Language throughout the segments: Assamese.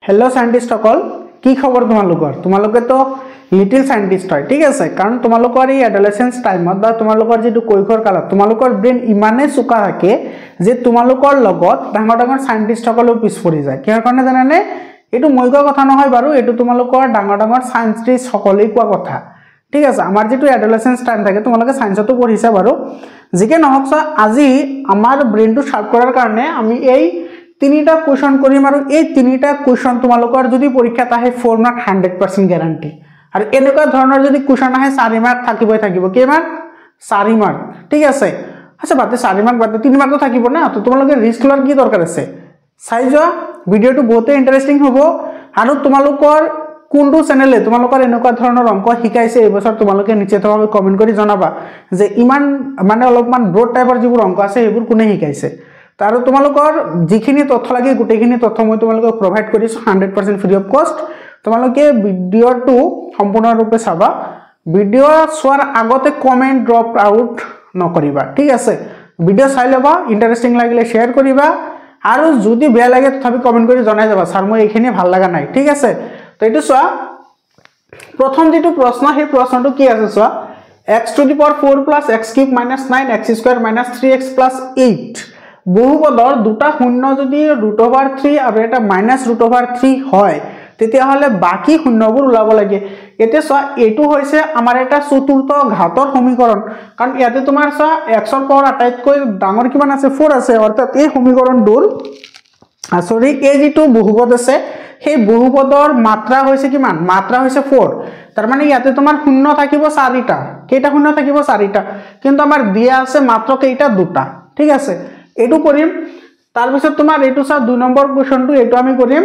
हेलो साइंटिस्ट सकल की खबर तुम्हारे तो लिटिल साइंटिस्ट है ठीक है कारण तुम्हारे एडोलेसेंस टाइम जी कैशोर काल तुम्हारे ब्रेन इमाने चोका थे तुम्हारे डांगर डांगर साइंटिस्ट सकलो पिछ परि जाए किहर कारण जानाने ये मैं क्या कथा नहय बारू ये तुम्हारे डांगर डांगर साइंटिस्ट सकले कोৱা कथा ठीक है आमार जी एडोलेसेंस टाइम থাকে তোমালোকে সায়েন্সতো পঢ়িছা বাৰু जिके নহক আজি आमार ब्रेन शार्प কৰাৰ কাৰণে আমি এই তিনিটা কোৱেশ্চন কৰিম আৰু এই তিনিটা কোৱেশ্চন তোমালোকৰ যদি পৰীক্ষাত আহে 4 মাৰ্ক 100% গ্যাৰান্টি আৰু এনেকুৱা ধৰণৰ যদি কোৱেশ্চন আহে 4 মাৰ্ক থাকিবই থাকিব কি মাৰ্ক 4 মাৰ্ক ঠিক আছে আচ্ছা বাতে 4 মাৰ্ক বাতে 3 মাৰ্ক তো থাকিব না তো তোমালোকে ৰিস্ক লোৱাৰ কি দৰকাৰ আছে চাই যোৱা ভিডিওটো বহুত ইন্টাৰেস্টিং হ'ব আৰু তোমালোকৰ কোনটো চেনেলে তোমালোকৰ এনেকুৱা ধৰণৰ অংক শিকাইছে এই বছৰ তোমালোকে নিচে থকা কমেন্ট কৰি জনাবা যে ইমান মানে অলপমান ব্ৰড টাইপৰ যিবোৰ অংক আছে সেইবোৰ কোনে শিকাইছে तार तुम्हालोकर जिखिनि तथ्य लागे गुटेखिनि तथ्य मैं तुम्हालोक प्रोवाइड करिसु 100% फ्री ऑफ कॉस्ट तुम्हालोके भिडिओটো सम्पूर्ण रूपे चाबा भिडिओ चोৱাৰ আগতে कमेंट ड्रप आउट नकरिबा ठीक আছে भिडिओ চাই লবা ইন্টারেস্টিং লাগিলে শেয়ার করিবা আৰু যদি বেয়া লাগে তথাপি কমেন্ট কৰি জনাই যাবা স্যাৰ মই এইখিনি ভাল লাগা নাই ঠিক আছে তো এটো চোৱা প্ৰথম যেটো প্ৰশ্ন সেই প্ৰশ্নটো কি আছে চোৱা x to the power 4 plus x cube minus 9 x square minus 3x plus 8 बहुपदर दुटा शून्य যদি √3 আৰু এটা -√3 হয় তেতিয়া হলে বাকি শূন্যবোৰ ওলাব লাগে এতে চোৱা এটো হৈছে আমাৰ এটা চতুৰ্থ ঘাতৰ সমীকৰণ কাৰণ ইয়াতে তোমাৰ চোৱা x ৰ পাৱাৰ আটাইতকৈ ডাঙৰ কিমান আছে 4 আছে অৰ্থাৎ এই সমীকৰণটোৰ সৰি এই যেটো বহুপদ আছে সেই বহুপদৰ মাত্ৰা হৈছে কিমান মাত্ৰা হৈছে 4 তাৰ মানে ইয়াতে তোমাৰ শূন্য থাকিব 4টা কেইটা শূন্য থাকিব 4টা কিন্তু আমাৰ দিয়া আছে মাত্ৰ কেইটা দুটা ঠিক আছে एटू करिम तार पिছত তোমাৰ এটু সা 2 নম্বৰ কোৱেশ্চনটো এটু আমি কৰিম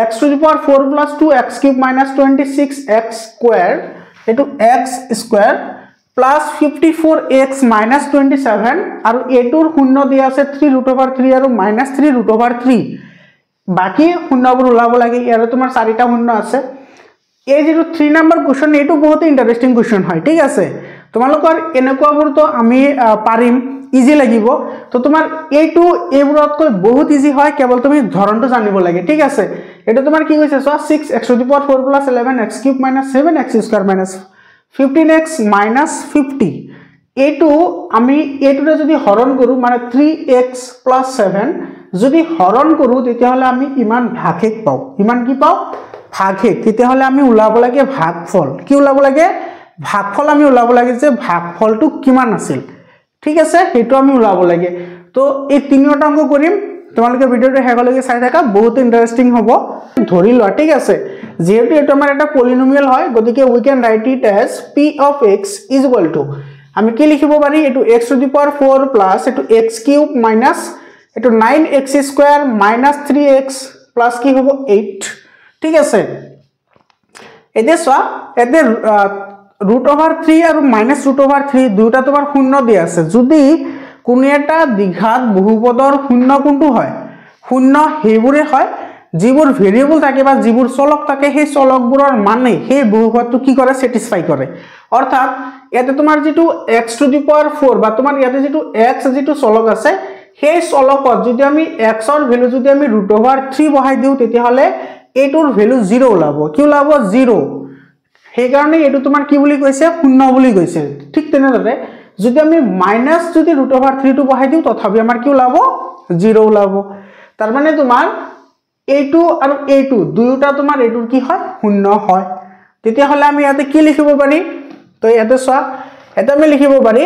x to the power 4 plus 2x cube minus 26x square এটু x square plus 54x minus 27 আৰু এটুৰ শূন্য দিয়া আছে 3√3 আৰু -3√3 বাকি শূন্যবোৰ ওলাব লাগে ইয়াৰ তোমাৰ 4টা শূন্য আছে এই যেটো 3 নম্বৰ কোৱেশ্চন এটু বহুত ইন্টাৰেস্টিং কোৱেশ্চন হয় ঠিক আছে তোমালোকৰ এনেকুৱাবোৰ তো আমি পাৰিম इजी লাগিব তো তোমাৰ এইটো এবোৰতকৈ বহুত ইজি হয় কেৱল তুমি ধৰণটো জানিব লাগে ঠিক আছে এটা তোমাৰ কি কৈছে so 6x to the power 4 plus 11x cube minus 7x square minus 15x minus 50 এইটো আমি এইটোৰে যদি হৰণ কৰো মানে 3x plus 7 যদি হৰণ কৰো তেতিয়া হলে আমি ইমান ভাগশেষ পাও ইমান কি পাও ভাগশেষ তেতিয়া হলে আমি উলাব লাগে ভাগফল কি উলাব লাগে ভাগফল আমি উলাব লাগে যে ভাগফলটো কিমান আছিল ठीक আছে হেতু আমি উলাব লাগে তো এই তিনিটা অংক কৰিম তোমালোকে ভিডিওটো হেগলৈকে চাই থাকা বহুত ইন্টাৰেস্টিং হ'ব ধৰি লোৱা ঠিক আছে যেহেতু এটা আমাৰ এটা পলিনোমিয়াল হয় গতিকে we can write it as p of x is equal to আমি কি লিখিব পাৰি এটো x to the power 4 plus এটো x cube minus এটো 9x square minus 3x plus কি হ'ব 8 ঠিক আছে এতে চোৱা এতে √3 আৰু -√3 দুটা তোমাৰ শূন্য দিয়া আছে যদি কোন এটা দ্বিঘাত বহুপদৰ শূন্য কোনটো হয় শূন্য হেবুৰে হয় যিবোৰ ভেৰিয়েবল থাকে বা যিবোৰ চলক থাকে সেই চলকবোৰৰ মানে সেই বহুপদটো কি কৰে স্যাটিসফাই কৰে অৰ্থাৎ ইয়াতে তোমাৰ যেটো x to the power 4 বা তোমাৰ ইয়াতে যেটো x যেটো চলক আছে সেই চলকত যদি আমি x ৰ ভ্যালু যদি আমি √3 বহাই দিও তেতিয়া হলে এটোৰ ভ্যালু 0 ওলাব কি ওলাব 0 সেই কাৰণে এটো তোমাৰ কি বুলি কৈছে শূন্য বুলি কৈছে ঠিক তেনেদৰে যদি আমি মাইনাস যদি √3 টো বহাই দিও তথাপি আমাৰ কি ওলাব 0 ওলাব তাৰ মানে তোমাৰ a2 আৰু a2 দুয়োটা তোমাৰ এটোৰ কি হয় শূন্য হয় তেতিয়া হলে আমি ইয়াতে কি লিখিব পাৰি তো ইয়াতে চোৱা এটা আমি লিখিব পাৰি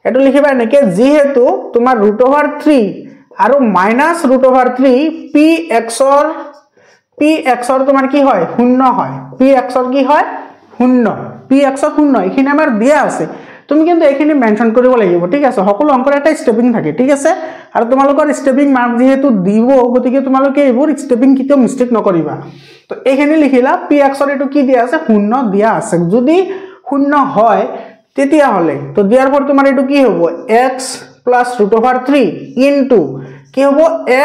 এটো লিখিবা নেকে যেহেতু তোমাৰ √3 আৰু -√3 px ৰ তোমাৰ কি হয় শূন্য হয় px ৰ কি হয় শূন্য px শূন্য এখিনি আমাৰ দিয়া আছে তুমি কিন্তু এখিনি মেনশন কৰিব লাগিব ঠিক আছে সকলো অংকৰ এটা স্টেপিং থাকে ঠিক আছে আৰু তোমালোকৰ স্টেপিং মাৰ্ক যেহেতু দিব গতিকে তোমালোকে এইবোৰ স্টেপিং কিটো মিস্টেক নকৰিবা তো এখিনি লিখিলা px ৰ এটো কি দিয়া আছে শূন্য দিয়া আছে যদি শূন্য হয় তেতিয়া হলে তো দিয়াৰ পৰ তোমাৰ এটো কি হ'ব x plus √3 into কি হ'ব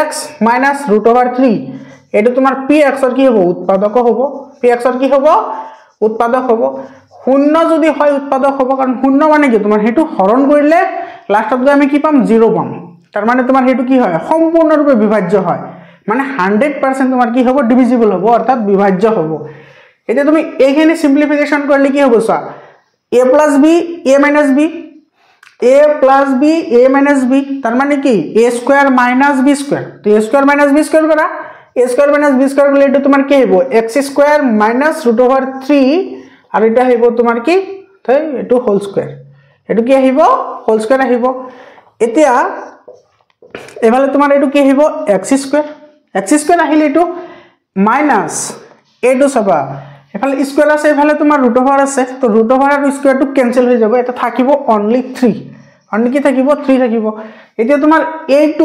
x minus √3 এটো তোমাৰ px ৰ কি হ'ব উৎপাদক হ'ব px ৰ কি হ'ব উৎপাদক হ'ব শূন্য যদি হয় উৎপাদক হ'ব কাৰণ শূন্য মানে কি তোমাৰ হেতু হৰণ কৰিলে লাষ্টত আমি কি পাম 0 পাম তাৰ মানে তোমাৰ হেতু কি হয় সম্পূৰ্ণৰূপে বিভাজ্য হয় মানে 100% তোমার কি হবো ডিভিজিবল হবো অর্থাৎ বিভাজ্য হবো এটা তুমি এইখানে সিম্পলিফিকেশন করলে কি হবে সা a plus b a minus b a plus b a minus b তার মানে কি a square minus b square তো a square minus b square করা a square minus b square করলে এটা তোমার কি হবে x স্কয়ার মাইনাস √3 আর এটা হইব তোমার কি তাই এটো হোল স্কয়ার এটো কি হইব হোল স্কয়ার হইব এতিয়া এভালে তোমার এটো কি হইব x স্কয়ার আহিলে এটো মাইনাস এটো সবা এফালে স্কয়ার আছে এফালে তোমার √ওভার আছে তো √over are square to cancel হয়ে যাবে এটা থাকিব অনলি 3 অনলি কি থাকিব 3 থাকিব এতিয়া তোমার a2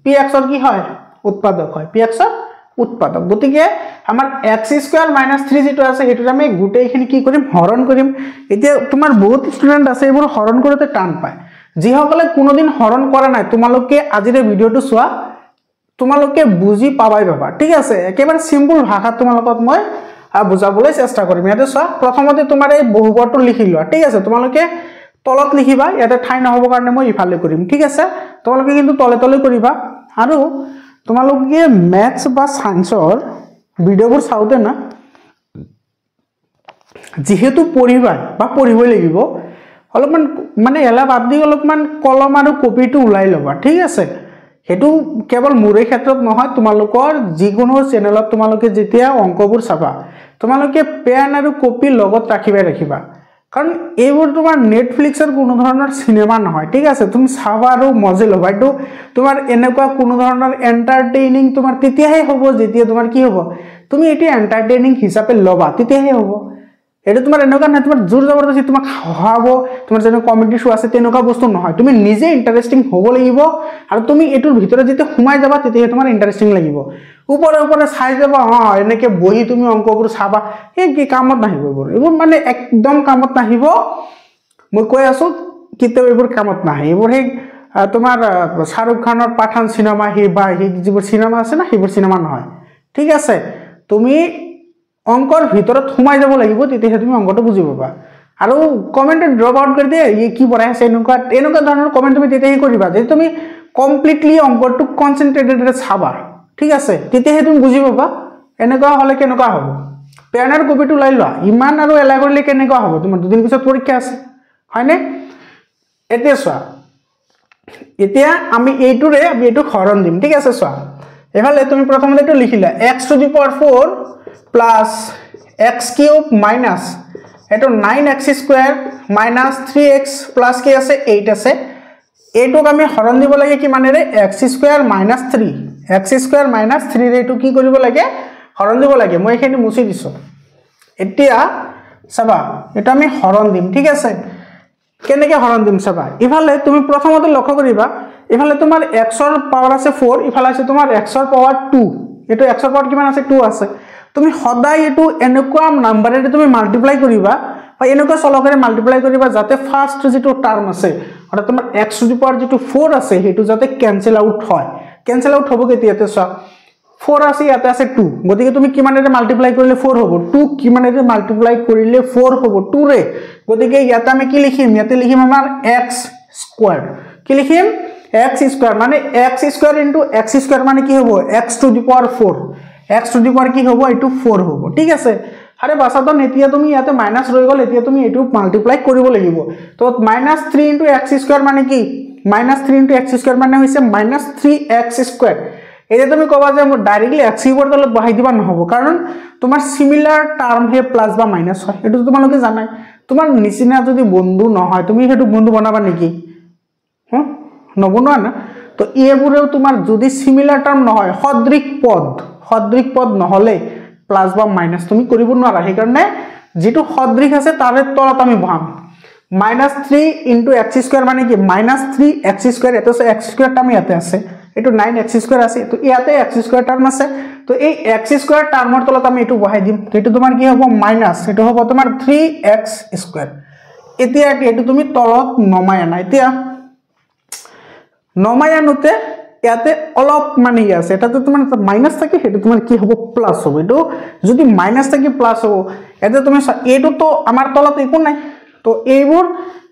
px এর কি হয় উৎপাদক হয় px এর উৎপাদক গতিকে আমার x স্কয়ার - 3 যেটো আছে হেতু আমি গুটেইখিনি কি কৰিম হৰণ কৰিম এতিয়া তোমাৰ বহুত ষ্টুডেন্ট আছে এবোৰ হৰণ কৰোতে টান পায় যি সকলে কোনোদিন হৰণ কৰা নাই তোমালোকে আজিৰ ভিডিওটো চোৱা তোমালোকে বুজি পাবাই পাবা ঠিক আছে একেবাৰে সিম্পল ভাষা তোমালোকক মই বুজাবলৈ চেষ্টা কৰিম ইয়াতে চোৱা প্ৰথমতে তোমাৰ এই বহুপদটো লিখি লোৱা ঠিক আছে তোমালোকে তলত লিখিবা ইয়াতে ঠাই নহব কাৰণে মই ইফালে কৰিম ঠিক আছে তোমালোকে কিন্তু তলে তলে কৰিবা আৰু তোমালোকে ম্যাথছ বা সায়েন্সৰ ভিডিওবোৰ চাওতে না যেহেতু পঢ়িবা বা পঢ়িবই লাগিব অলপমান মানে এলা বাদ দি অলপমান কলম আৰু কপিটো উলাই লবা ঠিক আছে হেতু কেৱল মুৰে ক্ষেত্ৰত নহয় তোমালোকৰ যিকোনো চেনেলত তোমালোকে যেতিয়া অংকবোৰ চাবা তোমালোকে পেন আৰু কপি লগত ৰাখিবা কাৰণ এইবোৰ তোমাৰ নেটফ্লিক্সৰ কোনো ধৰণৰ সিনেমা নহয় ঠিক আছে তুমি চাবা আৰু মজা লবা এটো তোমাৰ এনেকুৱা কোনো ধৰণৰ এন্টাৰটেইনিং তোমাৰ তেতিয়াহে হ'ব যেতিয়া তোমাৰ কি হ'ব তুমি এটি এন্টাৰটেইনিং হিচাপে লবা তেতিয়াহে হ'ব এটা তোমাৰ এনেকুৱা না তোমাৰ জোৰ জবৰদস্তি তোমাক হাৱাব তোমাৰ যেনে কমেডি শো আছে তেনেকুৱা বস্তু নহয় তুমি নিজে ইন্টাৰেস্টিং হ'ব লাগিব আৰু তুমি এটোৰ ভিতৰত যেতিয়া সোমাই যাবা তেতিয়া তোমাৰ ইন্টাৰেস্টিং লাগিব উপৰে উপৰে চাই যাবা এনেকে বহি তুমি অংকবোৰ চাবা এই কি কামত নাহিব এইবোৰ মানে একদম কামত নাহিব মই কৈ আছো কিতে এইবোৰ কামত নাহে এইবোৰ হে তোমাৰ শাহৰুখ খানৰ পাঠান সিনেমা হি বা হি যিবোৰ সিনেমা আছে না সেইবোৰ সিনেমা নহয় ঠিক আছে তুমি অংকৰ ভিতৰত সোমাই যাব লাগিব তেতিয়া তুমি অংকটো বুজি পাবা আৰু কমেন্টত ড্ৰপ আউট কৰি দিয়ে এই কি পঢ়াই আছে এনেকুৱা ধৰণৰ কমেন্ট তুমি তেতিয়াই কৰিবা যে তুমি কমপ্লিটলি অংকটো কনসেন্ট্ৰেটেডলি চাবা ঠিক আছে তেতিয়াহে তুমি বুজি পাবা এনেকুৱা হলে কেনেকুৱা হ'ব পেনৰ কপিটো লৈ লোৱা ইমান আৰু এলা কৰিলে কেনেকুৱা হ'ব তোমাৰ দুদিন পিছত পৰীক্ষা আছে হয়নে এতিয়া চোৱা এতিয়া আমি এইটোৰে আমি এইটো হৰণ দিম ঠিক আছে চোৱা এফালে তুমি প্ৰথমতে এইটো লিখিলা x⁴ plus x cube minus এটো 9x square minus 3x plus কি আছে 8 আছে এটোক আমি হৰণ দিব লাগে কি মানেৰে x square minus 3 x square minus 3 ৰে এটো কি কৰিব লাগে হৰণ দিব লাগে মই এখানে মুছি দিছো এতিয়া চাবা এটা আমি হৰণ দিম ঠিক আছে কেনেকে হৰণ দিম চাবা ইফালে তুমি প্ৰথমতে লক্ষ্য কৰিবা ইফালে তোমাৰ x ৰ পাৱাৰ আছে 4 ইফালে আছে তোমাৰ x ৰ পাৱাৰ 2 এটো x ৰ পাৱাৰ কিমান আছে 2 আছে তুমি সদায় এটো এনেকুৱা নাম্বাৰেৰে তুমি মাল্টিপ্লাই কৰিবা বা এনেকুৱা চলকৰে মাল্টিপ্লাই কৰিবা যাতে ফাৰ্স্ট যেটো টাৰ্ম আছে অৰ্থাৎ তোমাৰ x টু দি পাৱাৰ যেটো 4 আছে হেতু যাতে ক্যান্সেল আউট হয় ক্যান্সেল আউট হ'ব কেতিয়াতে চোৱা 4 আছে ইয়াতে আছে 2 গতিকে তুমি কিমানেৰে মাল্টিপ্লাই কৰিলে 4 হ'ব 2 কিমানেৰে মাল্টিপ্লাই কৰিলে 4 হ'ব 2 ৰে গতিকে ইয়াতে আমি কি লিখিম ইয়াতে লিখিম আমাৰ x স্কয়াৰ কি লিখিম x স্কয়াৰ মানে x স্কয়াৰ * x স্কয়াৰ মানে কি হ'ব x to the power 4 x to the power কি হ'ব এটো 4 হ'ব ঠিক আছে আৰে বাসাদন এতিয়া তুমি ইয়াতে মাইনাস ৰৈ গল এতিয়া তুমি এটো মাল্টিপ্লাই কৰিব লাগিব তো -3 * x স্কয়াৰ মানে কি -3 * x স্কয়াৰ মানে হৈছে -3x স্কয়াৰ এতিয়া তুমি কবা যে মই ডাইৰেক্টলি x কিউবৰ তলত বহাই দিবা নহব কাৰণ তোমাৰ সিমিলাৰ টাৰ্ম হে প্লাস বা মাইনাস হয় এটো তোমালোকে জানাই তোমাৰ নিচিনা যদি বন্ধু নহয় তুমি হেতু বন্ধু বনাবা নেকি নবনোৱা না তো এবোৰেও তোমাৰ যদি সিমিলাৰ টাৰ্ম নহয় সদৃশ পদ নহলে প্লাস বা মাইনাস তুমি কৰিব নোৱাৰা সেই কাৰণে যেটো সদৃশ আছে তাৰে তলত আমি বহাম -3 * x স্কয়ার মানে কি -3x স্কয়ার এটো x স্কয়ার টার্ম ইয়াতে আছে এটো 9x স্কয়ার আছে তো ইয়াতে x স্কয়ার টার্ম আছে তো এই x স্কয়ার টাৰ্মৰ তলত আমি এটো বহাই দিম তো এটো তোমাৰ কি হ'ব মাইনাস এটো হ'ব তোমাৰ 3x স্কয়ার এতিয়া এটো তুমি তলত নমাই আনা এতিয়া নমাই আনোতে ইয়াতে অলপ মানে আছে এটাতে তোমাৰ মাইনাস থাকে হেতু তোমাৰ কি হ'ব প্লাস হ'ব এটো যদি মাইনাস থাকে প্লাস হ'ব এতে তুমি এটো তো আমাৰ তলত একো নাই তো এইবোৰ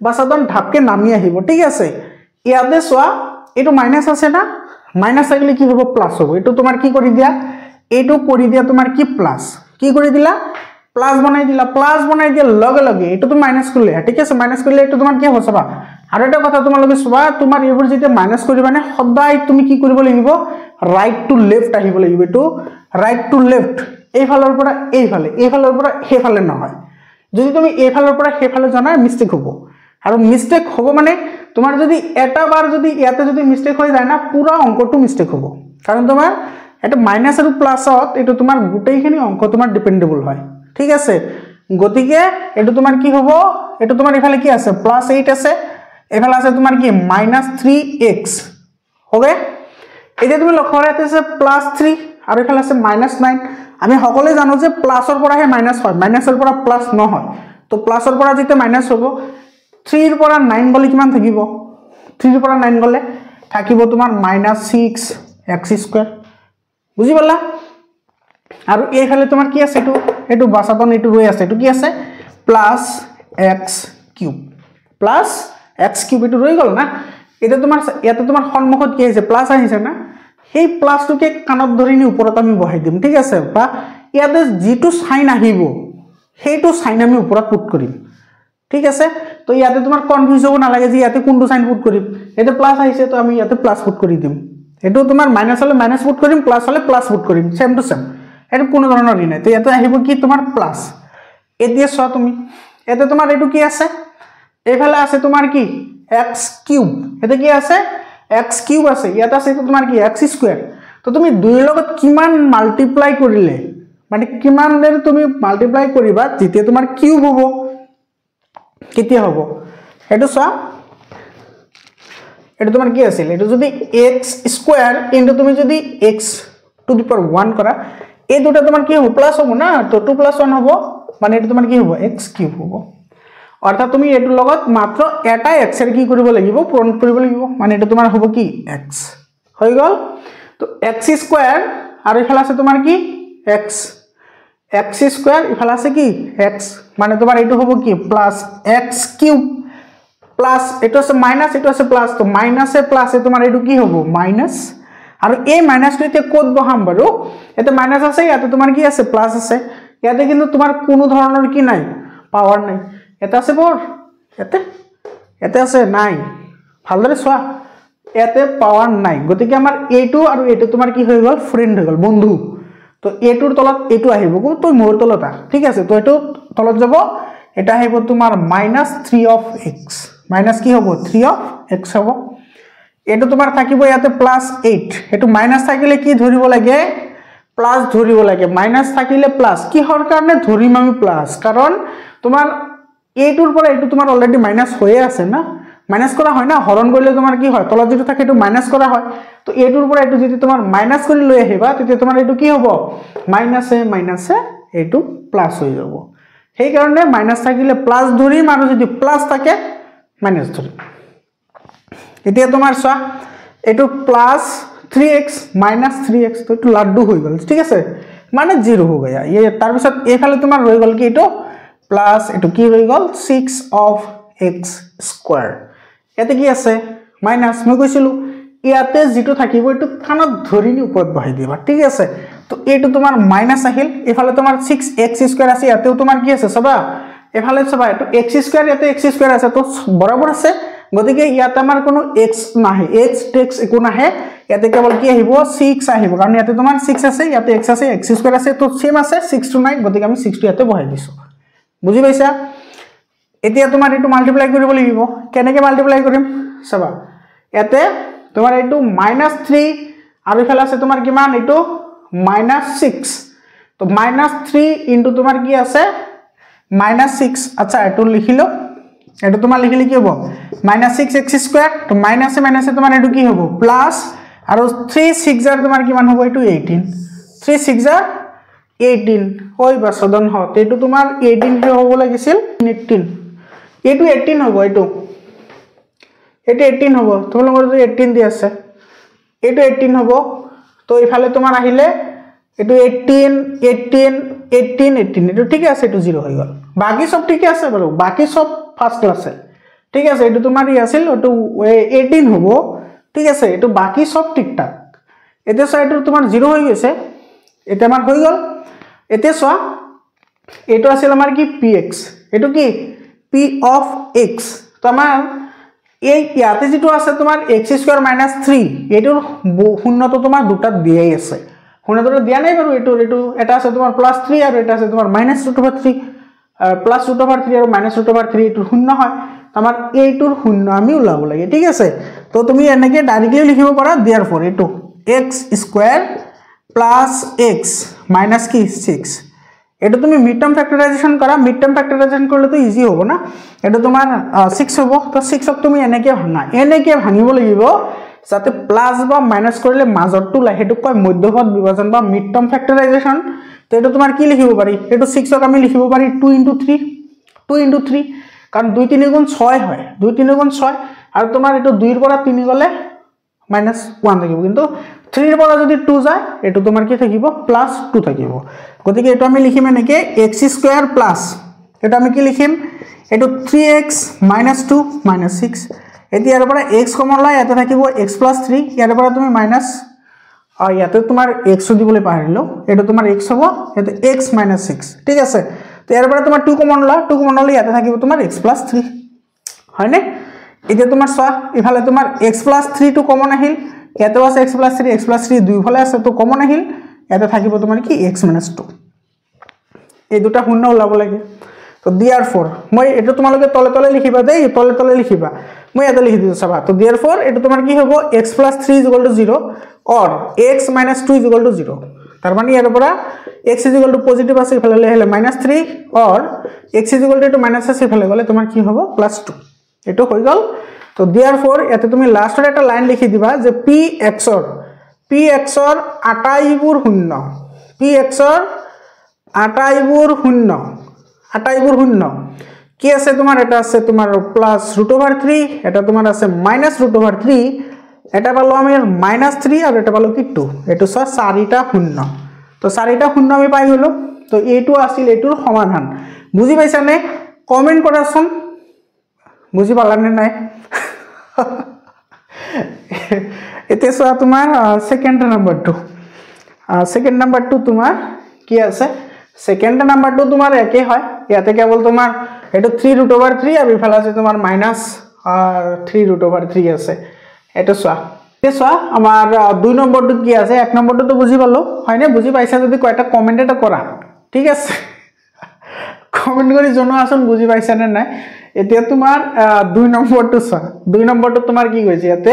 বাসাদন ঢাপকে নামি আহিব ঠিক আছে ইয়াতে সোয়া এটো মাইনাস আছে না মাইনাস থাকিলে কি হব প্লাস হব এটো তোমার কি কৰি দিয়া এটো কৰি দিয়া তোমাৰ কি প্লাস কি কৰি দিলা প্লাস বনাই দিয়া লগে লগে এটো তুমি মাইনাস কৰিলে ঠিক আছে মাইনাস কৰিলে এটো তোমাৰ কি হ'ব চাবা আৰু এটা কথা তোমালোকে চাবা তোমাৰ এইবোৰ যেতিয়া মাইনাস কৰিবানে সদায় তুমি কি কৰিব লাগিব ৰাইট টু লেফট আহিব লাগিব এটো ৰাইট টু লেফট এই ফালৰ পৰা সেইফালে নহয় যদি তুমি এই ফালৰ পৰা সেইফালে জানা মিস্টেক হ'ব আৰু মিস্টেক হ'ব মানে তোমাৰ যদি এটা বাৰ যদি ইয়াতে যদি মিস্টেক হৈ যায় না পুৰা অঙ্কটো মিস্টেক হ'ব কাৰণ তোমাৰ এটা মাইনাস আৰু প্লাসত এটো তোমাৰ গুটেইখিনি অঙ্ক তোমাৰ ডিপেন্ডেবল হয় ঠিক আছে গতিকে এটো তোমাৰ কি হ'ব এটো তোমাৰ এফালে কি আছে +8 আছে এফালে আছে তোমাৰ কি -3x হবে এতিয়া তুমি লক্ষ্য কৰাতে আছে +3 আৰু এফালে আছে -9 আমি সকলে জানো যে প্লাসৰ পৰা হে মাইনাস হয় মাইনাসৰ পৰা প্লাস নহয় তো প্লাসৰ পৰা যেতিয়া মাইনাস হ'ব 3 ৰ পৰা 9 গলে কিমান থাকিব 3 ৰ পৰা 9 গলে থাকিব তোমাৰ -6x² বুজি পালা আৰু এইফালে তোমাৰ কি আছে এটো বাসাতন এটো ৰৈ আছে এটো কি আছে +x³ এটো ৰৈ গল না এটা তোমাৰ ইয়াতে তোমাৰ সন্মুখত কি আছে প্লাস আহিছে না সেই প্লাসটোকে কানত ধৰিনি ওপৰত আমি বহাই দিম ঠিক আছে বা ইয়াতে যেটো সাইন আহিব হেটো সাইন আমি ওপৰত পুট কৰিম ঠিক আছে তো ইয়াতে তোমাৰ কনফিউজ হ'ব না লাগে যে ইয়াতে কোনটো সাইন পুট কৰিম এটা প্লাস আহিছে তো আমি ইয়াতে প্লাস পুট কৰি দিম এটো তোমাৰ মাইনাস হলে মাইনাস পুট কৰিম প্লাস হলে প্লাস পুট কৰিম সেম টু সেম এটো কোনো ধৰণৰ ই নাই তো ইয়াতে আহিব কি তোমাৰ প্লাস এতিয়া চোৱা তুমি এতে তোমাৰ এটো কি আছে এফালে আছে তোমাৰ কি x³ এতে কি আছে x³ আছে ইয়াতে আছে তোমাৰ কি x² তো তুমি দুই লগত কিমান মাল্টিপ্লাই কৰিলে মানে কিমান দেৰ তুমি মাল্টিপ্লাই কৰিবা যেতিয়া তোমাৰ কিউব হ'ব কেতিয়া হ'ব এটো চোৱা এটো তোমাৰ কি আছিল এটো যদি x² ইনটু তুমি যদি x⁴ কৰা এই দুটা তোমাৰ কি হ'ব প্লাস হ'ব না তো 2 + 1 হ'ব মানে এটো তোমাৰ কি হ'ব x³ হ'ব অৰ্থাৎ তুমি এটো লগত মাত্ৰ এটা x এৰ কি কৰিব লাগিব পূৰণ কৰিব লাগিব মানে এটা তোমাৰ হ'ব কি x হৈ গল তো x² আৰু ইফালে আছে তোমাৰ কি x x² ইফালে আছে কি x মানে তোমাৰ এটো হ'ব কি +x³ প্লাস এটো আছে মাইনাস এটো আছে প্লাস তো মাইনাসে প্লাসে তোমাৰ এটো কি হ'ব মাইনাস আৰু এই মাইনাসটো তে কোড বহাম বাৰু এতে মাইনাস আছে ইয়াতে তোমাৰ কি আছে প্লাস আছে ইয়াতে কিন্তু তোমাৰ কোনো ধৰণৰ কি নাই পাৱাৰ নাই এটা আছে বৰ এতে আছে নাই ভালদৰে চোৱা এতে পাৱাৰ নাই গতিকে আমাৰ এটো আৰু এটো তোমাৰ কি হৈ গল ফ্ৰেন্ড হৈ গল বন্ধু তো এটোৰ তলত এটো আহিব তো মোৰ তলত ঠিক আছে তো এটো তলত যাব এটা আহিব তোমাৰ -3 of x মাইনাস কি হ'ব 3 of x হ'ব এটো তোমাৰ থাকিব ইয়াতে +8 এটো মাইনাস থাকিলে কি ধৰিব লাগে প্লাস ধৰিব লাগে মাইনাস থাকিলে প্লাস কি হৰ কাৰণে ধৰিম আমি প্লাস কাৰণ তোমাৰ এটোৰ পৰা এটো তোমাৰ অলৰেডি মাইনাস হৈ আছে না মাইনাস কৰা হয় না হৰণ কৰিলে তোমাৰ কি হয় তলত যেটো থাকে এটো মাইনাস কৰা হয় তো এটোৰ পৰা এটো যদি তোমাৰ মাইনাস কৰি লৈ আহিবা তেতিয়া তোমাৰ এটো কি হ'ব মাইনাসে এটো প্লাস হৈ যাব সেই কাৰণে মাইনাস থাকিলে প্লাস ধৰিম আৰু যদি প্লাস থাকে মাইনাস ধৰিম এতিয়া তোমাৰ চোৱা এটো +3x -3x তো এটো লাড্ডু হৈ গল ঠিক আছে মানে 0 হৈ গয়া এই তাৰ পিছত এফালে তোমাৰ ৰৈ গল কি এটো প্লাস এটো কি ৰৈ গল 6 of x² ইয়াতে কি আছে মাইনাস মই কৈছিলো ইয়াতে যেটো থাকিব এটো কানত ধৰিনি ওপৰত বহাই দিবা ঠিক আছে তো এটো তোমাৰ মাইনাস আহিল এফালে তোমাৰ 6x² আছে ইয়াতেও তোমাৰ কি আছে সবা এফালে সবা এটো x² ইয়াতে x² আছে তো বৰাবৰ আছে গতিকে ইয়াতে আমাৰ কোনো x নাহে x টেক্স একো নাহে ইয়াতে কেৱল কি আহিব 6 আহিব কাৰণ ইয়াতে তোমাৰ 6 আছে ইয়াতে x আছে x² আছে তো সেম আছে 6 to 9 গতিকে আমি 6 টো ইয়াতে বহাই দিছো বুজি পাইছা এতিয়া তোমাৰ এটো মাল্টিপ্লাই কৰিব লাগিব কেনেকৈ মাল্টিপ্লাই কৰিম চাবা ইয়াতে তোমাৰ এটো -3 আৰু ইফালে আছে তোমাৰ কিমান এটো -6 তো -3 ইনটু তোমাৰ কি আছে -6 আচ্ছা এটো লিখিলো এটো তোমাৰ লিখিলে কি হ'ব -6x² তো মাইনাসে মাইনাসে তোমাৰ এটো কি হ'ব প্লাস আৰু 3 6 ৰ তোমাৰ কিমান হ'ব এটো 18 3 6 ৰ 18 হৈ বাসদন হত এটো তোমাৰ 18 হে হ'ব লাগিছিল 18 এটো 18 হ'ব এটো 18 হ'ব তোমালোকৰ যে 18 দি আছে এটো 18 হ'ব তো ইফালে তোমাৰ আহিলে এটো 18 এটো ঠিক আছে এটো 0 হৈ গল বাকি সব ঠিক আছে বাৰু বাকি সব ফাৰ্স্ট ক্লাসে ঠিক আছে এটো তোমাৰ ই আছিল এটো 18 হ'ব ঠিক আছে এটো বাকি সব ঠিকঠাক এতিয়া চোৱা এইটো তোমাৰ 0 হৈ গৈছে এটা আমাৰ হৈ গল এতিয়া চোৱা এইটো আছিল আমাৰ কি px এটো কি p of x তো আমাৰ এই ইয়াতে যেটো আছে তোমাৰ x² - 3 এটোৰ শূন্যটো তোমাৰ দুটাত দিয়াই আছে শূন্যটো দিয়া নাই বাৰু এটো এটা আছে তোমাৰ +3 আৰু এটা আছে তোমাৰ -√3 +√3 আৰু -√3 এটো শূন্য হয় আমাৰ এইটোৰ শূন্য আমি উলাব লাগে ঠিক আছে তো তুমি এনেকে ডাইৰেক্টলি লিখিব পাৰা therefore এটো x² + x - কি 6 এটো তুমি মিড টার্ম ফ্যাক্টরাইজেশন করা মিড টার্ম ফ্যাক্টরাইজেশন করলে তো ইজি হ'ব না এটো তোমাৰ 6 হ'ব তো 6 ক তুমি এনেকে ভাঙিব লাগিব যাতে প্লাস বা মাইনাস কৰিলে মাজৰটো লাই হেতু কয় মধ্যপদ বিভাজন বা মিড টাৰ্ম ফ্যাক্টৰাইজেশন তো এটো তোমাৰ কি লিখিব পাৰি এটো 6 ক আমি লিখিব পাৰি 2 * 3 কাৰণ 2 3 গুণ 6 হয় 2 3 গুণ 6 আৰু তোমাৰ এটো 2 ৰ পৰা 3 গলে -1 থাকিব কিন্তু 3 ৰ পৰা যদি 2 যায় এটো তোমাৰ কি থাকিব +2 থাকিব গতিকে এটো আমি লিখিম এনেকে x² প্লাস এটা আমি কি লিখিম এটো 3x - 2 - 6 এতিয়া ইয়াৰ পৰা x কমন লয় এটা থাকিব x + 3 ইয়াৰ পৰা তুমি মাইনাস ইয়াতে তোমাৰ x দিবলৈ পাহৰিলো এটো তোমাৰ x হ'ব এটো x - 6 ঠিক আছে তো ইয়াৰ পৰা তোমাৰ 2 কমন ললে ইয়াতে থাকিব তোমাৰ x + 3 হয়নে এতিয়া তোমাৰ চোৱা ইফালে তোমাৰ x + 3 টো কমন আহিল ইয়াতে আছে x + 3 দুই ফালে আছে তো কমন আহিল ইয়াতে থাকিব তোমাৰ কি x - 2 এই দুটা শূন্য ওলাব লাগে তো therefore মই এটো তোমালোকে তলে লিখিবা দেই তলে লিখিবা মই এটা লিখি দিছো চাবা তো therefore এটো তোমাৰ কি হ'ব x + 3 = 0 or x - 2 = 0 তাৰ মানে ইয়াৰ পৰা x = পজিটিভ আছে ইফালে হলে -3 or x = এটো মাইনাস আছে ইফালে গলে তোমাৰ কি হ'ব +2 এটো হৈ গল তো therefore এতে তুমি লাষ্টৰ এটা লাইন লিখি দিবা যে px ৰ আটাইবোৰ শূন্য px ৰ আটাইবোৰ শূন্য কি আছে তোমাৰ এটা আছে তোমাৰ +√3 এটা তোমাৰ আছে -√3 এটা পালো আমি -3 আৰু এটা পালো কি 2 এটো সব চাৰিটা শূন্য তো চাৰিটা শূন্য আমি পাই গলো তো এইটো আছিল এইটোৰ সমাধান বুজি পাইছা নে কমেন্ট কৰাচোন বুজি পালানে নাই এতে সো তোমাৰ সেকেন্ড নাম্বাৰটো তোমাৰ কি আছে সেকেন্ড নাম্বাৰটো তোমাৰ একে হয় ইয়াতে কেৱল তোমাৰ এটো 3√3 আৰু ইফালে আছে তোমাৰ -3√3 আছে এটো চোৱা আমাৰ 2 নম্বৰটো কি আছে 1 নম্বৰটো তো বুজি পালো হয়নে বুজি পাইছা যদি কয়টা কমেন্ট এটা কৰা ঠিক আছে কমেন্ট কৰি জনোৱাচোন বুজি পাইছা নে নাই এতিয়া তোমাৰ 2 নম্বৰটো চোৱা 2 নম্বৰটো তোমাৰ কি কৈছে ইয়াতে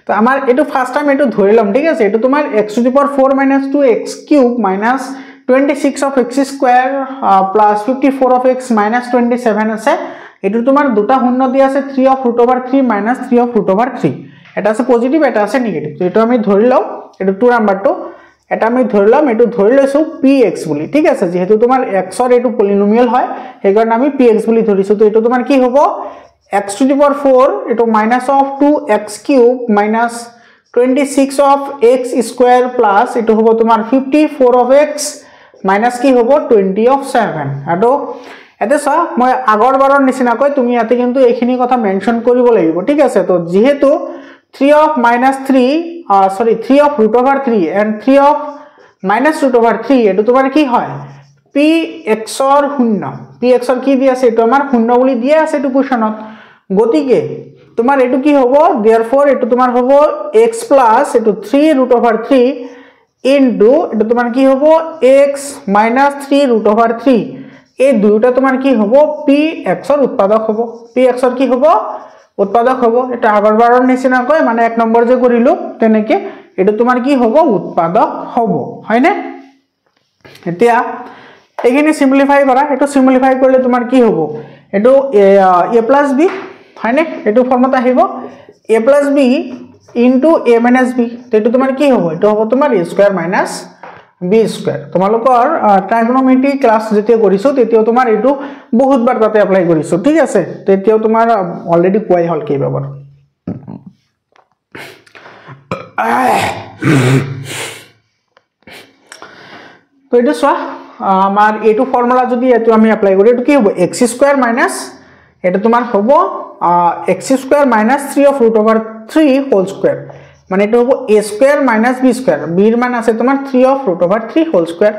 তো আমাৰ এটো ফাৰ্স্ট টাইম এটো ধৰি লম ঠিক আছে এটো তোমাৰ x⁴ - 2x³ - 26 of x² plus 54 of x minus 27 আছে এটো তোমাৰ দুটা শূন্য দিয়া আছে 3 of √3 minus 3 of √3 এটা আছে পজিটিভ এটা আছে নেগেটিভ তো এটো আমি ধৰি লও এটো 2 নাম্বাৰটো এটা আমি ধৰি লম এটো ধৰি লৈছো px বুলি ঠিক আছে যেহেতু তোমাৰ x ৰ এটো পলিনোমিয়াল হয় সেই কাৰণে আমি px বুলি ধৰিছো তো এটো তোমাৰ কি হ'ব x⁴ এটো minus of 2x³ minus 26 of x² plus এটো হ'ব তোমাৰ 54 of x minus কি হ'ব 20 of 7 আৰু এতে চা মই আগৰ বাৰৰ নিচিনা কই তুমি ইয়াতে কিন্তু এইখিনি কথা মেনশন কৰিব লাগিব ঠিক আছে তো যেহেতু 3 of √3 and 3 of -√3 এটো তোমাৰ কি হয় px ৰ শূন্য px ৰ কি দি আছে এটো আমাৰ শূন্য বুলি দিয়া আছে এটো কোৱেশ্চনত গতিকে তোমাৰ এটো কি হ'ব therefore এটো তোমাৰ হ'ব x plus এটো 3√3 into এটো তোমাৰ কি হ'ব x minus 3√3 এই দুইটা তোমাৰ কি হ'ব px ৰ উৎপাদক হ'ব px ৰ কি হ'ব উৎপাদক হ'ব এটা আগৰবাৰৰ নিচিনা কয় মানে 1 নম্বৰ যে কৰিলো তেনেকে এটো তোমাৰ কি হ'ব উৎপাদক হ'ব হয়নে এতিয়া এখিনি সিম্পলিফাই কৰা এটো সিম্পলিফাই কৰিলে তোমাৰ কি হ'ব এটো a plus b হয়নে এটো ফৰ্মত আহিব a plus b into a minus b তেটো তোমাৰ কি হ'ব এটো হ'ব তোমাৰ a square minus b square তোমালোকৰ ট্ৰাইগোনোমেট্ৰি ক্লাস যেতিয়া কৰিছো তেতিয়াও তোমাৰ এটো বহুত বাৰ তাতে এপ্লাই কৰিছো ঠিক আছে তেতিয়াও তোমাৰ অলৰেডি কোৱাই হল কি বাবৰ তো এটো চোৱা আমাৰ এটো ফৰ্মুলা যদি এটো আমি এপ্লাই করি এটো কি হ'ব x² minus এটা তোমার হবো x² - 3 of √3 whole square মানে এটো হবো a square minus b square b এর মান আছে তোমার 3 of root over 3 whole square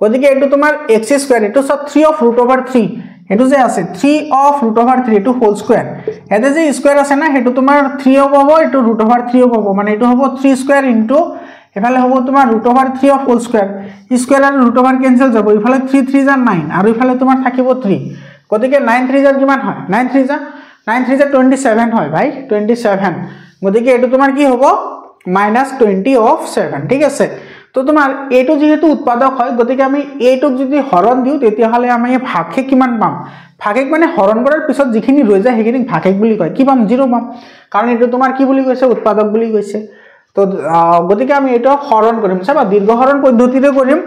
গতিকে এটো তোমার x স্কয়ার এটো সব 3 অফ রুট ওভার 3 এটো যে আছে 3 অফ রুট ওভার 3 এটো হোল স্কয়ার এতে যে স্কয়ার আছে না হেতু তোমার 3 অফ হবো এটো রুট ওভার 3 অফ হবো মানে এটো হবো 3 স্কয়ার ইনটু এফালে হবো তোমার root over 3 of whole square square আর রুট ওভার ক্যান্সেল যাব এফালে 3 3 যা 9 আর এফালে তোমার থাকিব 3 গতিকে 9 3 যা কিমান হয় 9 3 যা 27 হয় ভাই 27 গতিকে এটো তোমার কি হবো -20 অফ 7 ঠিক আছে তো তোমার a2 যেহেতু উৎপাদক হয় গতিকে আমি a2 যদি হরণ দিও তেতিয়া হলে আমি ভাগশেষ কিমান পাম ভাগশেষ মানে হৰণ কৰাৰ পিছত যিখিনি ৰৈ যায় হেখিনি ভাগশেষ বুলি কয় কি পাম 0 পাম কাৰণ এটো তোমাৰ কি বুলি কৈছে উৎপাদক বুলি কৈছে তো গতিকে আমি এটা হৰণ কৰিম চাবা দীৰ্ঘ হৰণ পদ্ধতিৰে কৰিম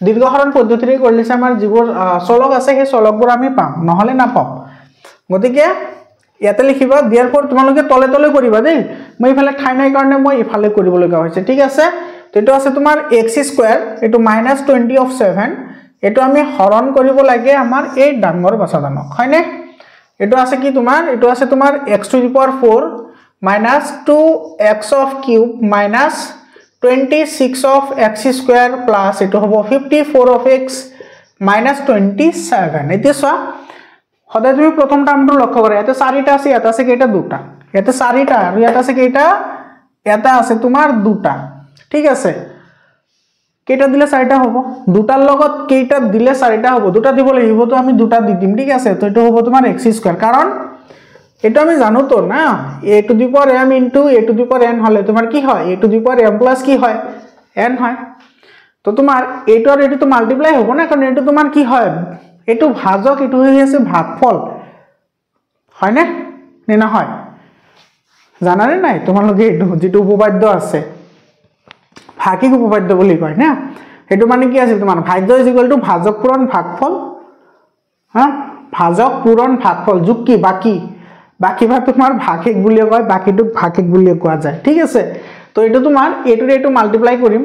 দীৰ্ঘ হৰণ পদ্ধতিৰে কৰিলে আমাৰ যিবোৰ চলক আছে সেই চলকবোৰ আমি পাম নহলে না পাম গতিকে ইয়াতে লিখিবা therefore তোমালোকে তলে তলে কৰিবা দেই মই ইফালে ঠাই নাই কাৰণে মই ইফালে কৰিব লগা হৈছে ঠিক আছে তো এটো আছে তোমাৰ x স্কয়াৰ এটো -20 অফ 7 এটো আমি হৰণ কৰিব লাগে আমাৰ এই ডাঙৰ বাছাদানক হয়নে এটো আছে কি তোমাৰ এটো আছে তোমাৰ x to the power 4 minus 2x of cube minus 26 of x square plus এটো হ'ব 54 of x minus 27 এতিয়া সা সদায় তুমি প্ৰথম টাৰ্মটো লক্ষ্য কৰা এতে চাৰিটা আছে এটা আছে কেইটা দুটা এতে চাৰিটা আৰু এটা আছে কেইটা এটা আছে তোমাৰ দুটা ঠিক আছে কেইটা দিলে চাৰিটা হ'ব দুটাৰ লগত কেইটা দিলে চাৰিটা হ'ব দুটা দিব লাগিব তো আমি দুটা দি দিম ঠিক আছে তো এটো হ'ব তোমাৰ x স্কয়াৰ কাৰণ এটা আমি জানো তো না a to the power m into a to the power n হলে তোমার কি হয় a to the power m plus কি হয় n হয় তো তোমার এটো আর এটো তো মাল্টিপ্লাই হবে না কারণ এটো তোমার কি হয় এটো ভাজক এটো হই আছে ভাগফল হয় না নে না হয় জানারে নাই তোমালোকে এটো যেটো উপপাদ্য আছে ভাগিক উপপাদ্য বলি কয় না এটো মানে কি আছে তোমার ভাজ্য = ভাজক পূরণ ভাগফল হ্যাঁ ভাজক পূরণ ভাগফল যোগ কি বাকি বাকি ভাগ তোমার ভাগশেষ বুলি কয় বাকিটো ভাগশেষ বুলি কোৱা যায় ঠিক আছে তো এটো তোমাৰ এটো এটো মাল্টিপ্লাই কৰিম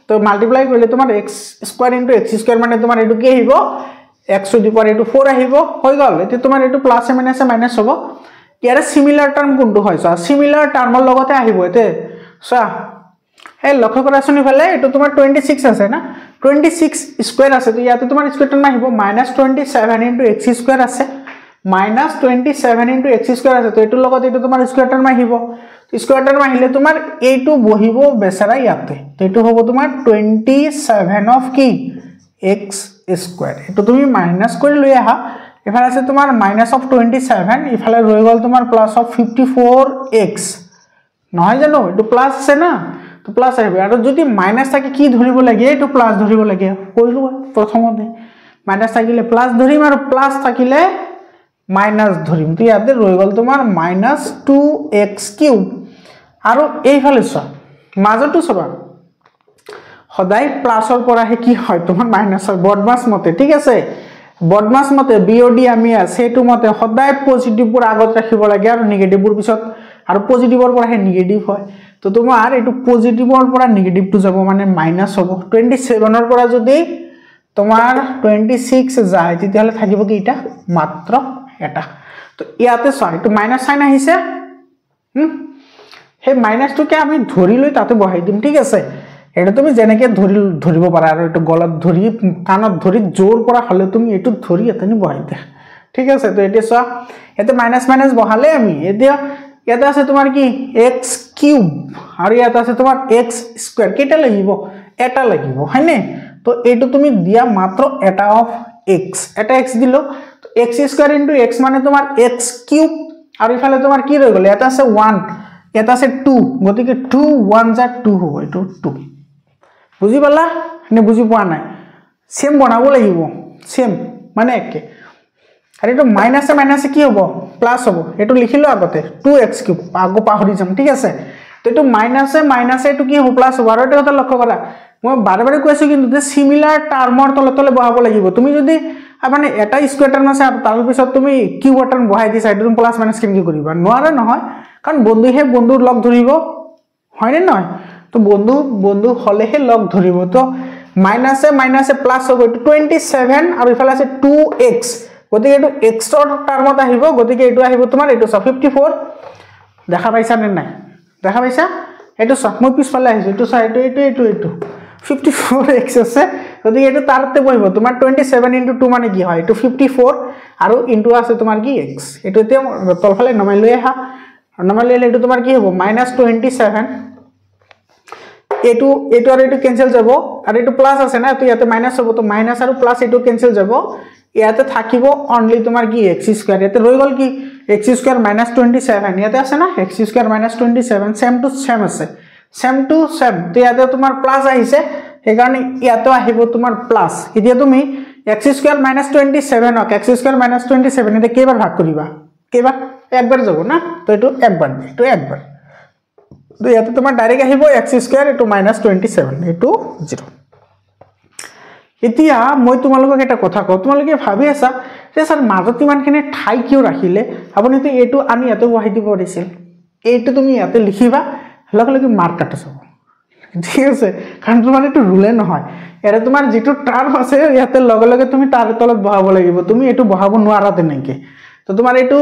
তো মাল্টিপ্লাই কৰিলে তোমাৰ x স্কয়াৰ * x স্কয়াৰ মানে তোমাৰ এটো কি আহিব x to the power 4 আহিব হৈ গল এটো তোমাৰ এটো প্লাস মাইনাস মাইনাস হ'ব ইয়াৰে সিমিলাৰ টাৰ্ম কোনটো হয় সা সিমিলাৰ টাৰ্মৰ লগতে আহিব এতে সা হে লক্ষ্য কৰাছনি ফালে এটো তোমাৰ 26 আছে না 26 স্কয়াৰ আছে তো ইয়াতে তোমাৰ স্কয়াৰ টাৰ্ম আহিব -27 * x স্কয়াৰ আছে -27 into x square আছে তো এটো লগত এটো তোমার স্কয়ার টার্ম আহিব তো স্কয়ার টার্ম আহিলে তোমার a2 বহিব বেচারা ইয়াতে তো এটো হ'ব তোমাৰ 27 of কি x square এটো তুমি মাইনাস কৰি লৈ আহা এফালে আছে তোমাৰ -27 ইফালে ৰৈ গল তোমাৰ +54x নহয় জানো এটো প্লাস আছে না তো প্লাস আহিব আৰু যদি মাইনাস থাকে কি ধৰিব লাগে এটো প্লাস ধৰিব লাগে কইলো প্ৰথমতে মাইনাস থাকিলে প্লাস ধৰিম আৰু প্লাস থাকিলে মাইনাস ধৰিম তো ইয়াতে ৰৈ গল তোমাৰ -2x³ আৰু এইফালে ছ মাজটো ছবা সদায় প্লাসৰ পৰা হে কি হয় তোমাৰ মাইনাসৰ বদমাস মতে ঠিক আছে বদমাস মতে বিওডি আমি আছে এটো মতে সদায় পজিটিভ পুৰ আগত ৰাখিব লাগে আৰু নেগেটিভৰ পিছত আৰু পজিটিভৰ পৰা হে নেগেটিভ হয় তো তোমাৰ এটো পজিটিভৰ পৰা নেগেটিভটো যাব মানে মাইনাস হ'ব 27 ৰ পৰা যদি তোমাৰ 26 যায় তেতিয়ালে থাকিব কি এটা মাত্ৰ এটা তো ইয়াতে সা এটো মাইনাস সাইন আহিছে হে মাইনাসটো কে আমি ধৰি লৈ তাতে বহাই দিম ঠিক আছে এটা তুমি জেনেকে ধৰিব পাৰা আৰু এটো গলত ধৰি কানত ধৰি জোৰ পৰা হলে তুমি এটো ধৰি এতনি বহাই দে ঠিক আছে তো এতে সা এতে মাইনাস মাইনাস বহালে আমি এতিয়া ইয়াতে আছে তোমাৰ কি x³ আৰু ইয়াতে আছে তোমাৰ x স্কয়াৰ কেটা লাগিব এটা লাগিব হয়নে তো এটো তুমি দিয়া মাত্ৰ এটা অফ x এটা x দিলো তো x স্কয়াৰ * x মানে তোমাৰ x³ আৰু ইফালে তোমাৰ কি ৰৈ গল এটা আছে 1 এটা আছে 2 গতিকে 2 1 যা 2 হ'ব এটো 2 বুজি পালা নে বুজি পোৱা নাই সেম বনাব লাগিব সেম মানে একে আৰু এটো মাইনাসে মাইনাসে কি হ'ব প্লাস হ'ব এটো লিখিলো আগতে 2x³ আগো পাহৰি যাম ঠিক আছে তো এটো মাইনাসে মাইনাসে এটো কি হ'ব প্লাস হ'ব আৰু এটা কথা লক্ষ্য কৰা মই বাৰে বাৰে কৈছো কিন্তু যে সিমিলাৰ টাৰ্মৰ তলে তলে বহাব লাগিব তুমি যদি মানে এটা স্কয়াৰ টাৰ্ম আছে আৰু তাৰ পিছত তুমি কিউব টাৰ্ম বহাই দিছা এটো প্লাস মাইনাস কেনেকৈ কৰিবা নোৱাৰে নহয় কাৰণ বন্ধুহে বন্ধুৰ লগ ধৰিব হয়নে নহয় তো বন্ধু বন্ধু হলেহে লগ ধৰিব তো মাইনাসে মাইনাসে প্লাস হ'ব 27 আৰু ইফালে আছে 2x গতিকে এটো x ৰ টাৰ্মত আহিব গতিকে এটো আহিব তোমাৰ এটো 54 দেখা পাইছা নে নাই দেখা পাইছা এইটো চা মই পিছফালে আহিছোঁ এইটো চা এইটো 54x আছে গতিকে এইটো তাৰতে বহিব তোমাৰ 27 * 2 মানে কি হয় এইটো 54 আৰু ইনটু আছে তোমাৰ কি x এইটো এতিয়া তলফালে নমাই লৈ আহা নমাই লৈ এইটো তোমাৰ কি হ'ব -27 এইটো আৰু এইটো কেনসেল যাব আৰু এইটো প্লাস আছে না তো ইয়াতে মাইনাস হ'ব তো মাইনাস আৰু প্লাস এইটো কেনসেল যাব ইয়াতে থাকিব অনলি তোমাৰ কি x² ইয়াতে ৰৈ গল কি x² - 27 ইয়াতে আছে না x² - 27 সেম টু সেম আছে সেম টু সেম তো ইয়াতে তোমাৰ প্লাস আহিছে এই কাৰণে ইয়াতে আহিব তোমাৰ প্লাস এতিয়া তুমি x² - 27 ক x² - 27 এতে কেইবাৰ ভাগ কৰিবা কেইবাৰ একবাৰ যাব না তো এটো একবাৰ তো ইয়াতে তোমাৰ ডাইৰেক্ট আহিব x² * -27 এটো 0 এতিয়া মই তোমালোকক এটা কথা কওঁ তোমালোকে ভাবি আছা যে স্যার মাজত ইমানখিনি ঠাই কিয় ৰাখিলে আপুনি তো এটো আনি ইয়াতে বহাই দিব পাৰিছিল এইটো তুমি ইয়াতে লিখিবা লগে মাৰ্ক কাটা যাব ঠিক আছে কাৰণ তোমাৰ এটো ৰুলে নহয় এৰে তোমাৰ যেটো টাৰ্ম আছে ইয়াতে লগে তুমি তাৰ তলত বহাব লাগিব তুমি এটো বহাব নোৱাৰা তেনেকে তো তোমাৰ এটো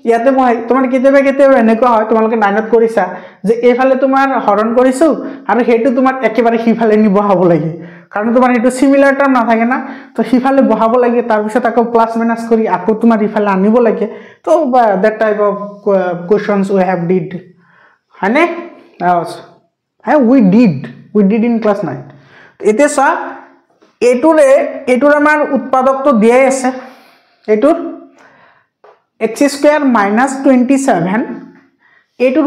ইয়াতে বহাই তোমাৰ কেতিয়াবা এনেকুৱা হয় তোমালোকে 9ত কৰিছা যে এইফালে তোমাৰ হৰণ কৰিছো আৰু হেতু তোমাৰ একেবাৰে হিফালে নি বহাব লাগে কাৰণ তোমাৰ এটো সিমিলাৰ টাৰ্ম নাথাকে না তো হিফালে বহাব লাগে তাৰ পিছত আকৌ প্লাস মাইনাস কৰি আকৌ তোমাৰ ইফালে আনিব লাগে তো that type of questions we have did হয়নে we did in class 9 এতে সা এটুৰ আমাৰ উৎপাদকটো দিয়াই আছে এটুৰ x² - 27 এটুৰ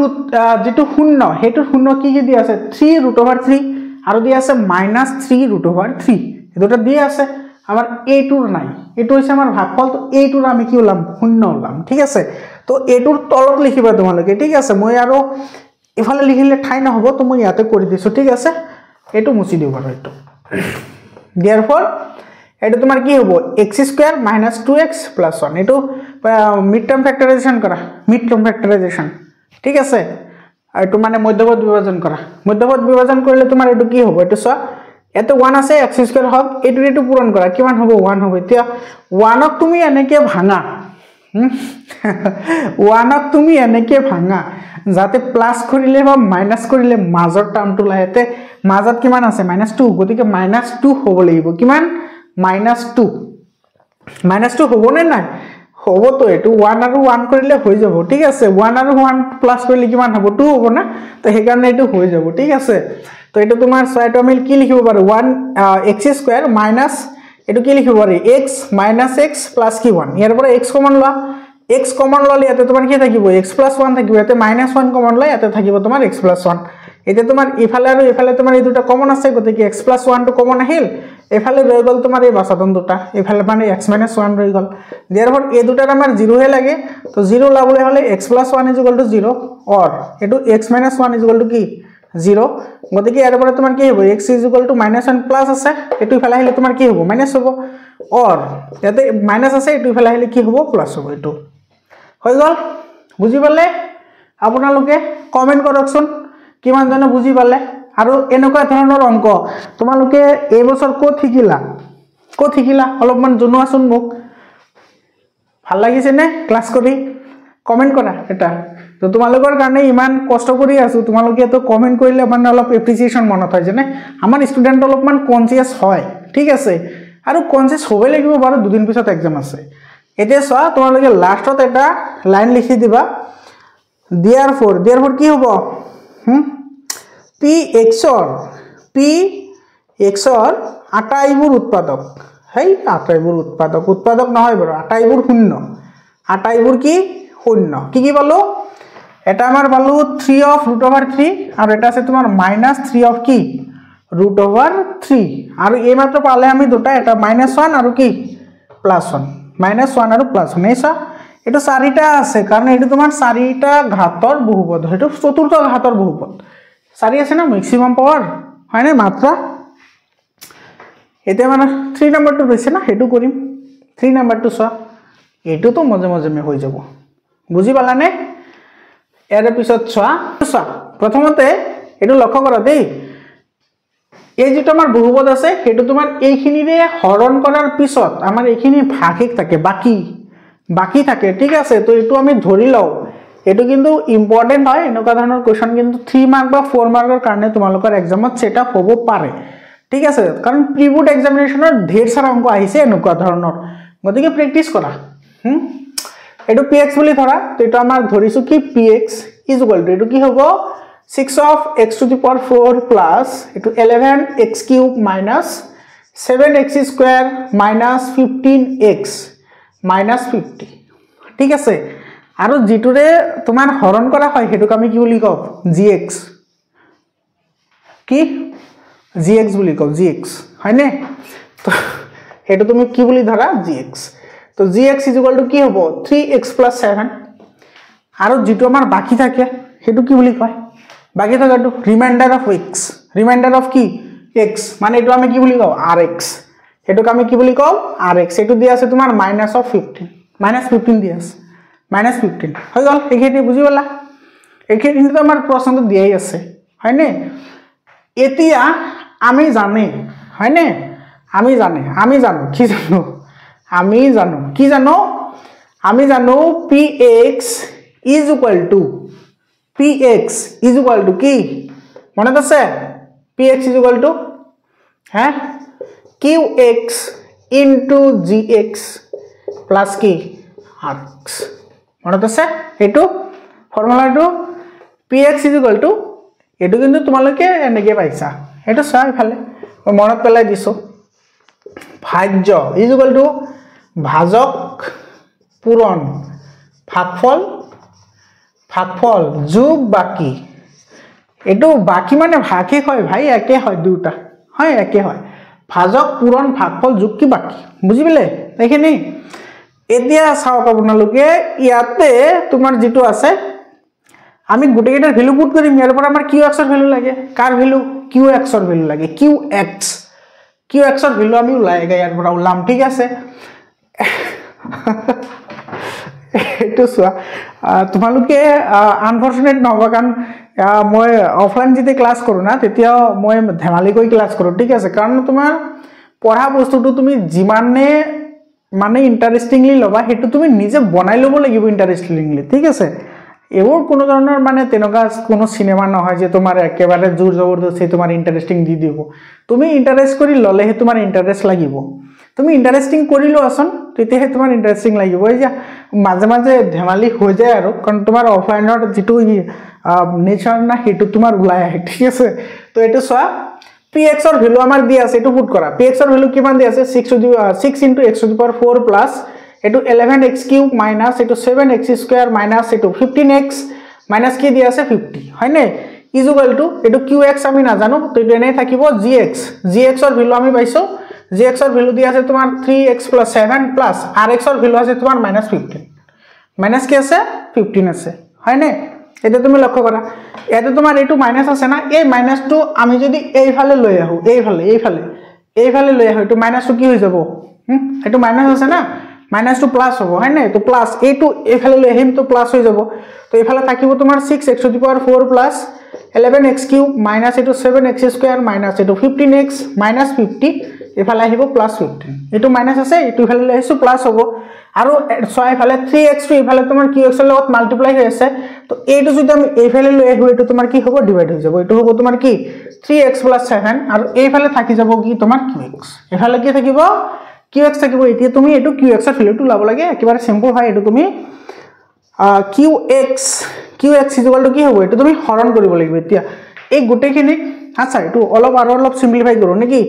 যেটো শূন্য হেতুৰ শূন্য কি দি আছে 3√3 আৰু দি আছে -3√3 এটোটা দি আছে আমাৰ এটুৰ নাই এটো হৈছে আমাৰ ভাগফল তো এটুৰ আমি কি ওলাম শূন্য ওলাম ঠিক আছে তো এটুৰ তলত লিখিবা তোমালোকে ঠিক আছে মই আৰু ইফালে লিখিলে ঠাই নহব তো মই ইয়াতে কৰি দিছো ঠিক আছে এটো মুছি দিও বাৰু এটো therefore এটো তোমাৰ কি হ'ব x² - 2x + 1 এটো মিড টার্ম ফ্যাক্টরাইজেশন করা ঠিক আছে এটো মানে মধ্যপদ বিভাজন করা মধ্যপদ বিভাজন কৰিলে তোমাৰ এটো কি হ'ব এটো চোৱা এটো 1 আছে x² হক এটো পূৰণ কৰা কিমান হ'ব 1 হ'ব এতিয়া 1 ক তুমি এনেকে ভাঙা 1 ক তুমি এনেকে ভাঙা যাতে প্লাস কৰিলে বা মাইনাস কৰিলে মাজৰ টার্মটো লাহেতে মাজত কিমান আছে -2 গতিকে -2 হ'ব লাগিব কিমান -2 হ'ব নে নাই হ'ব তো এটো 1 আৰু 1 কৰিলে হৈ যাব ঠিক আছে 1 আৰু 1 প্লাস কৰিলে কিমান হ'ব 2 হ'ব না তো সেই কাৰণে এটো হৈ যাব ঠিক আছে তো এটো তোমাৰ সাইটো আমি কি লিখিব পাৰো 1 x² মাইনাস এটো কি লিখিব পাৰি x - x প্লাস কি 1 ইয়াৰ পৰা x কমন লোৱা x কমন ললে ইয়াতে তোমাৰ কি থাকিব x + 1 থাকিব ইয়াতে -1 কমন লয় ইয়াতে থাকিব তোমাৰ x + 1 এতে তোমাৰ ইফালে আৰু ইফালে তোমাৰ এই দুটা কমন আছে গতিকে x + 1 টো কমন আহিল এফালে ৰৈ গল তোমাৰ এই বাছাতন দুটা এফালে মানে x - 1 ৰৈ গল therefore এই দুটাৰ আমাৰ 0 হে লাগে তো 0 লাবলৈ হলে x + 1 = 0 or এটো x - 1 = কি 0 গতিকে ইয়াৰ পৰা তোমাৰ কি হ'ব x = -1 প্লাস আছে এটো ইফালে আহিলে তোমাৰ কি হ'ব মাইনাস হ'ব or ইয়াতে মাইনাস আছে এটো ইফালে আহিলে কি হ'ব প্লাস হ'ব এটো হৈ গল বুজি পালে আপোনালোকে কমেন্ট কৰকচোন কিমান জনে বুজি পালে আৰু এনেকুৱা ধৰণৰ অংক তোমালোকে এই বছৰ ক'ত শিকিলা অলপমান জনোৱাচোন মোক ভাল লাগিছে নে ক্লাস কৰি কমেন্ট কৰা এটা তো তোমালোকৰ কাৰণে ইমান কষ্ট কৰি আছো তোমালোকে তো কমেন্ট কৰিলে মানে অলপ এপ্ৰিচিয়েচন মনত হয় যেনে আমাৰ ষ্টুডেন্ট অলপমান কনসিয়াস হয় ঠিক আছে আৰু কনসিয়াস হ'বই লাগিব বাৰু দুদিন পিছত এক্সাম আছে এতিয়া চোৱা তোমালোকে লাষ্টত এটা লাইন লিখি দিবা therefore কি হ'ব px ৰ আটাইবোৰ উৎপাদক হেই আটাইবোৰ উৎপাদক নহয় বাৰু আটাইবোৰ শূন্য আটাইবোৰ কি শূন্য কি পালো এটা আমাৰ পালো 3/√3 আৰু এটা আছে তোমাৰ -3 অফ কি √3 আৰু এই মাত্ৰ পালে আমি দুটা এটা -1 আৰু কি +1 -1 আৰু +1 এইসা এটো চাৰিটা আছে কাৰণ এটো তোমাৰ চাৰিটা ঘাতৰ বহুপদ এটো চতুৰ্থ ঘাতৰ বহুপদ চাৰি আছে না ম্যাক্সিমাম পাৱাৰ হয়নে মাত্ৰা এতে মানে 3 নম্বৰটো বেছে না হেতু কৰিম 3 নম্বৰটো চোৱা এটো তো মজে মে হৈ যাব বুজি পালানে এৰ পিছত চোৱা প্ৰথমতে এটো লক্ষ্য কৰা দেই এই যেটো আমাৰ বহুপদ আছে হেতু তোমাৰ এইখিনিৰে হৰণ কৰাৰ পিছত আমাৰ এইখিনি ভাগিক থাকে বাকি থাকে ঠিক আছে তো এটো আমি ধৰি লও এটো কিন্তু ইম্পৰ্টেন্ট হয় এনেকুৱা ধৰণৰ কোৱেশ্চন কিন্তু 3 মাৰ্ক বা 4 মাৰ্কৰ কাৰণে তোমালোকৰ এক্সামত সেটআপ হ'ব পাৰে ঠিক আছে কাৰণ প্ৰিবুট এক্সামিনেশনৰ ঢেৰ সাৰা অংক আহিছে এনেকুৱা ধৰণৰ গতিকে প্ৰেক্টিস কৰা এটো px বুলি ধৰা তো এটা আমাৰ ধৰিছো কি px = এটো কি হ'ব 6 of x to the power 4 plus eto 11x cube minus 7x square minus 15x minus 50 ঠিক আছে আৰু জিটুৰে তোমাৰ হৰণ কৰা হয় হেতুক আমি কি বুলি কও gx কি gx বুলি কও gx হয়নে তো হেতু তুমি কি বুলি ধৰা gx তো gx = কি হ'ব 3x + 7 আৰু জিটু আমাৰ বাকি থাকে হেতু কি বুলি কয় बाकी था तो remainder of x remainder of की x माने एटो আমি কি বুলি কও rx এটোক আমি কি বুলি কও rx এটো দিয়া আছে তোমার -15 দিয়া আছে -15 হৈ গল এখিনি বুঝিবলা এখিনি তো আমার প্রশ্ন দিয়াই আছে হয়নে এতিয়া আমি জানি হয়নে আমি জানো আমি জানো px = px = কি মনে আছে px = হ্যাঁ qx * gx প্লাস কি rx মনে আছে এটো ফর্মুলাটো px = এটো কিন্তু তোমালোকে এনেকে পাইছা এটো চাই ফালে মনত পেলাই দিছো ভাজ্য = ভাজক পূরণ ভাগফল যোগ বাকি এটো বাকি মানে ভাগে হয় ভাই একে হয় দুটা হয় একে হয় ভাজক পূরণ ভাগফল যোগ কি বাকি বুঝিবলে এখানে এতিয়া চাও আপোনালোকে ইয়াতে তোমাৰ যেটো আছে আমি গুটেকেটাৰ ভ্যালু পুট কৰিম ইয়াৰ পৰা আমাৰ qx এৰ ভ্যালু লাগে কাৰ ভ্যালু qx এৰ ভ্যালু লাগে qx এৰ ভ্যালু আমি উলাইগা ইয়াৰ পৰা উলাম ঠিক আছে এটো সোয়া তোমালোকে আনফৰচুনেট নহবা কাৰণ মই অফলাইন যেতে ক্লাস কৰো না তেতিয়া মই ধেমালি কই ক্লাস কৰো ঠিক আছে কারণ তোমার পঢ়া বস্তুটো তুমি জিমানে মানে ইন্টারেস্টিংলি লবা হেতু তুমি নিজে বনাই লব লাগিব ইন্টারেস্টিংলি ঠিক আছে এবোৰ কোনো ধৰণৰ মানে তেনকা কোনো সিনেমা নহয় যে তোমাৰ একেবাৰে জোৰ জবৰদস্তি তোমাৰ ইন্টাৰেস্টিং দি দিব তুমি ইন্টাৰেস্ট কৰি ললেহে তোমাৰ ইন্টাৰেস্ট লাগিব তুমি ইন্টাৰেস্টিং কৰিলো আসন তেতিয়াহে তোমাৰ ইন্টাৰেস্টিং লাগিব এই যে মাঝে মাঝে ধেমালি হৈ যায় আৰু কাৰণ তোমাৰ অফলাইনৰ যেটো নেচাৰ না হেতু তোমাৰ উলাই আহে ঠিক আছে তো এটো সোয়া px এৰ ভ্যালু আমাৰ দি আছে এটো পুট কৰা px এর ভ্যালু কিমান দি আছে 6 * x to the power 4 plus এটো 11x³ minus এটো 7x square minus এটো 15x minus কি দি আছে 50 হয়নে = এটো qx আমি না জানো তো এনে থাকিব gx এর ভ্যালু আমি পাইছো gx এর ভ্যালু দি আছে তোমার 3x + 7 plus rx এর ভ্যালু আছে তোমার -15 মাইনাস কি আছে 15 আছে হয়নে এটা তুমি লক্ষ্য করা এতে তোমার এটু মাইনাস আছে না এই মাইনাসটো আমি যদি এই ফালে লই আহু এই ফালে লই আহু এটু মাইনাসটো কি হৈ যাব এটু মাইনাস আছে না মাইনাসটো প্লাস হ'ব হয়নে তো প্লাস এটু এই ফালে লই আহিম তো প্লাস হৈ যাব তো এই ফালে থাকিব তোমার 6x to the power 4 plus 11x³ minus এটু 7x square minus এটু 15x minus 50 এফালে আহিব +15 এটু মাইনাস আছে এটু ফালে লৈ আহিছো প্লাস হ'ব আৰু 6 ফালে 3x টু এফালে তোমাৰ qx এর লগত মাল্টিপ্লাই হৈ আছে তো এটু যদি আমি এই ফালে লৈ আহু এটু তোমাৰ কি হ'ব ডিভাইড হৈ যাব এটু হ'ব তোমাৰ কি 3x + 7 আৰু এই ফালে থাকি যাব কি তোমাৰ qx এফালে কি থাকিব qx থাকিব এতিয়া তুমি এটু qx এর ভ্যালুটো লাব লাগে একেবাৰে সিম্পল হয় এটু তুমি qx = কি হ'ব এটু তুমি হৰণ কৰিব লাগিব এতিয়া এই গুটেখিনি আচ্ছা এটু অলপ সিম্পলিফাই কৰো নেকি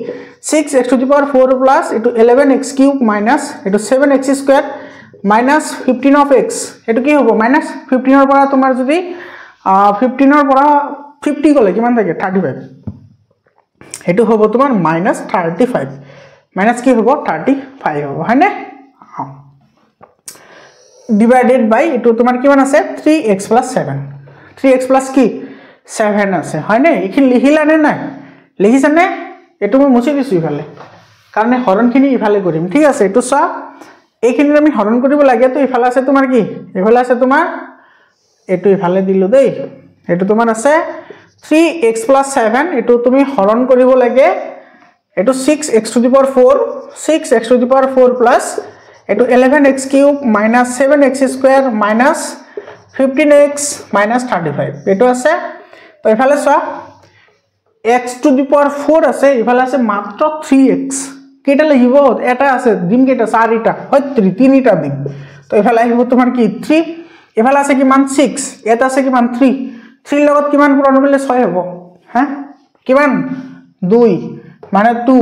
6x to the power 4 plus এটু 11x³ minus এটু 7x square minus 15 of x এটু কি হ'ব minus 15 এর পৰা তোমাৰ যদি 15 এৰ পৰা 50 গলে কিমান থাকে 35 এটু হ'ব তোমাৰ -35 মাইনাস কি হ'ব 35 হ'ব হয়নে ডিভাইডেড বাই এটু তোমাৰ কিমান আছে 3x + 7 3x + কি 7 আছে হয়নে এখি লিখিলানে নাই লিখিছানে এটু মই মুছি দিছো ইফালে কাৰণ হৰণখিনি ইফালে কৰিম ঠিক আছে এটু সা এইখিনি আমি হৰণ কৰিব লাগে তো ইফালে আছে তোমাৰ কি ইফালে আছে তোমাৰ এটু ইফালে দিলো দেই এটু তোমাৰ আছে 3x + 7 এটু তুমি হৰণ কৰিব লাগে এটু 6x to the power 4 6x to the power 4 plus এটু 11x³ minus 7x square minus 15x minus 35 এটো আছে তো এফালে সোয়া x to the power 4 আছে এফালে আছে মাত্র 3x কেটা লাগিব এটা আছে দিম কেটা 4টা হয় 3টা দিম তো এফালে আহিব তোমার কি 3 এফালে আছে কি মান 6 এটা আছে কি মান 3 3 লগত কিমান পূরণ করলে 6 হ'ব হ্যাঁ কিমান 2 মানে 2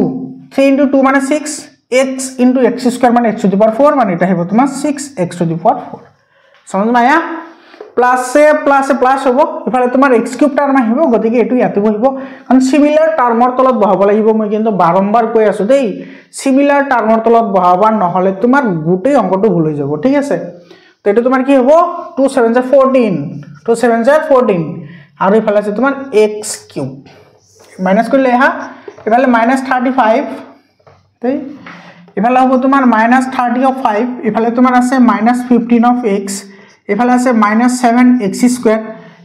3 into 2 মানে 6 x into x square মানে x to the power 4 মানে এটা আহিব তোমার 6x to the power 4 समझ में आया प्लस से प्लस होबो इफाले तुम्हार x क्यूब टर्म আহিব গতিকে এটু ইয়াতে বহিব কারণ সিমিলার টাৰ্মৰ তলত বহাব লাগিব মই কিন্তু বাৰম্বাৰ কৈ আছো দেই সিমিলাৰ টাৰ্মৰ তলত বহাবা নহলে তোমাৰ গুটেই অঙ্কটো ভুল হৈ যাব ঠিক আছে তো এটু তোমাৰ কি হ'ব 2 7 14 2 7 14 আৰু ইফালে আছে তোমাৰ x কিউব মাইনাস কৰিলে হা ইফালে -35 দেই ইফালে হ'ব তোমাৰ -30 of 5 ইফালে তোমাৰ আছে -15 of x এফালে আছে -7x স্কয়াৰ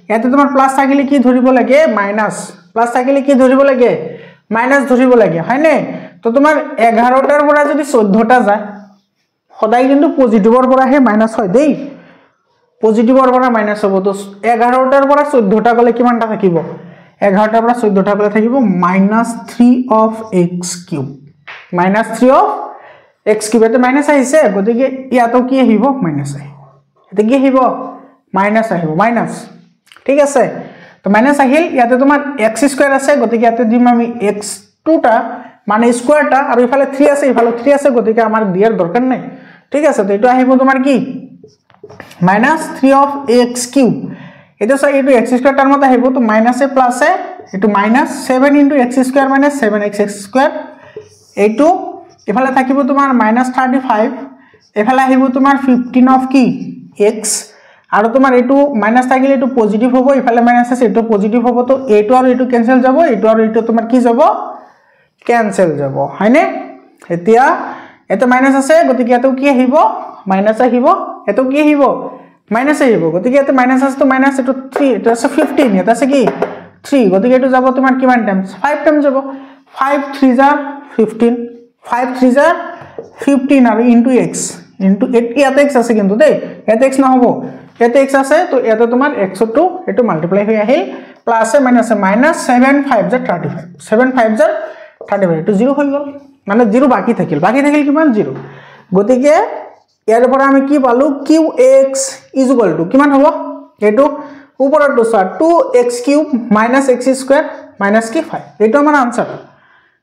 ইয়াতে তোমাৰ প্লাস থাকিলে কি ধৰিব লাগে মাইনাস প্লাস থাকিলে কি ধৰিব লাগে মাইনাস ধৰিব লাগে হয়নে তো তোমাৰ 11টাৰ পৰা যদি 14টা যায় সদায় কিন্তু পজিটিভৰ পৰা হে মাইনাস হয় দেই পজিটিভৰ পৰা মাইনাস হ'ব তো 11টাৰ পৰা 14টা গলে কিমানটা থাকিব 11টাৰ পৰা 14টা গলে থাকিব -3 of x cube -3 of x cube এতে মাইনাস আহিছে গতিকে ইয়াতো কি আহিব মাইনাস আহিব এতে কি আহিব মাইনাস আহিব মাইনাস ঠিক আছে তো মাইনাস আহিল ইয়াতে তোমাৰ x স্কয়ার আছে গতিকে ইয়াতে দিম আমি x2 টা মানে স্কয়ারটা আর ইফালে 3 আছে ইফালে 3 আছে গতিকে আমার দিয়ার দরকার নাই ঠিক আছে তো এটা আহিব তোমাৰ কি -3 of x কিউব এটা সব এটো x স্কয়ার টার্মত আহিব তো মাইনাসে প্লাসে এটো -7 into x square - 7x square এটো ইফালে থাকিব তোমাৰ -35 এফালে আহিব তোমাৰ 15 of কি x আৰু তোমাৰ এটো মাইনাস থাকিলে এটো পজিটিভ হ'ব ইফালে মাইনাস আছে এটো পজিটিভ হ'ব তো এটো আৰু এটো ক্যান্সেল যাব এটো আৰু এটো তোমাৰ কি যাব ক্যান্সেল যাব হয়নে এতিয়া এটো মাইনাস আছে গতিকে এটো কি আহিব মাইনাস আহিব এটো কি আহিব মাইনাস আহিব গতিকে এটো মাইনাস আছে তো মাইনাস এটো 3 এটো আছে 15 এটা আছে কি 3 গতিকে এটো যাব তোমাৰ কিমান টাইমস 5 টাইমস যাব 5 3 * 15 5 3 * 15 আৰু ইনটু x into ইয়াতে x আছে কিন্তু দেই ইয়াতে x না হ'ব ইয়াতে x আছে তো ইয়াতে তোমাৰ x2 এটো মাল্টিপ্লাই হৈ আহিল প্লাসে মাইনাসে -7 5 * 35 7 5 * 35 এটো 0 হৈ গল মানে 0 বাকি থাকিল কিমান 0 গতিকে ইয়াৰ পৰা আমি কি পালো qx = কিমান হ'ব এটো ওপৰত দোসা 2x³ - x² - কি 5 এটো আমাৰ आंसर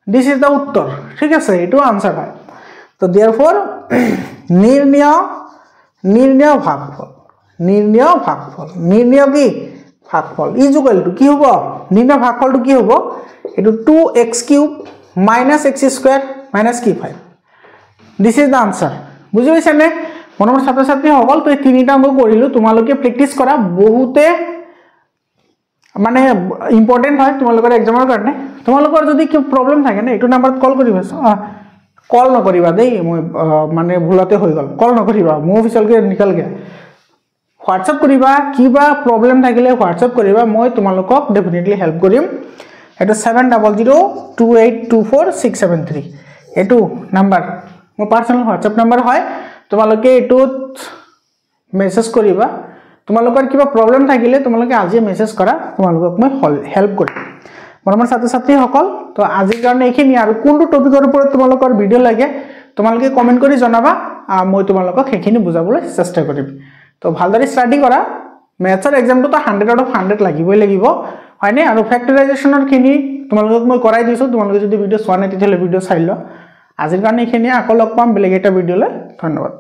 দিস ইজ দা উত্তৰ ঠিক আছে এটো आंसर হয় তো देयरफॉर निर्णय भागफल निर्णय की भागफल इजुअल टू की होबो निर्णय भागफल टू की होबो एटू 2x³ - x² - की 5 दिस इज द आंसर বুঝি পাইছা নে মনৰ ছাত্ৰ ছাত্ৰী সকল তো এই তিনিটা অংক কৰিলো তোমালোকে প্ৰেক্টিস কৰা বহুতে মানে ইম্পৰ্টেন্ট হয় তোমালোকৰ এক্সামৰ কাৰণে তোমালোকৰ যদি কি প্ৰবলেম থাকে না এটো নম্বৰত কল কৰিবা कॉल न करिबा देई माने भुलाते होय गल कॉल न करिबा मो ऑफिशियल के निकल गया व्हाट्सएप करिबा किबा प्रॉब्लम থাকিলে व्हाट्सएप करिबा মই তোমালোকক डेफिनेटली हेल्प करिम एटा 7002824673 एटू नंबर मो पर्सनल व्हाट्सएप नंबर হয় তোমালোকে এটু মেসেজ করিবা তোমালোকৰ কিবা प्रॉब्लम থাকিলে তোমালোকে আজি মেসেজ কৰা তোমালোকক মই হেল্প কৰিম মৰমৰ ছাত্ৰ ছাত্ৰী সকল তো আজিৰ কাৰণে এইখিনি আৰু কোনটো টপিকৰ ওপৰত তোমালোকৰ ভিডিও লাগে তোমালোকে কমেন্ট কৰি জনাবা মই তোমালোকক সেইখিনি বুজাবলৈ চেষ্টা কৰিম তো ভালদৰে ষ্টাডি কৰা মেথছৰ এক্সামটো তো 100 আউট অফ 100 লাগিবই লাগিব হয়নে আৰু ফ্যাক্টৰাইজেশনৰ খিনি তোমালোকক মই কৰাই দিছো তোমালোকে যদি ভিডিও চোৱা নাই তেতিয়ালে ভিডিও চাই ল আজিৰ কাৰণে এইখিনি আকৌ লগ পাম বেলেগ এটা ভিডিওলৈ ধন্যবাদ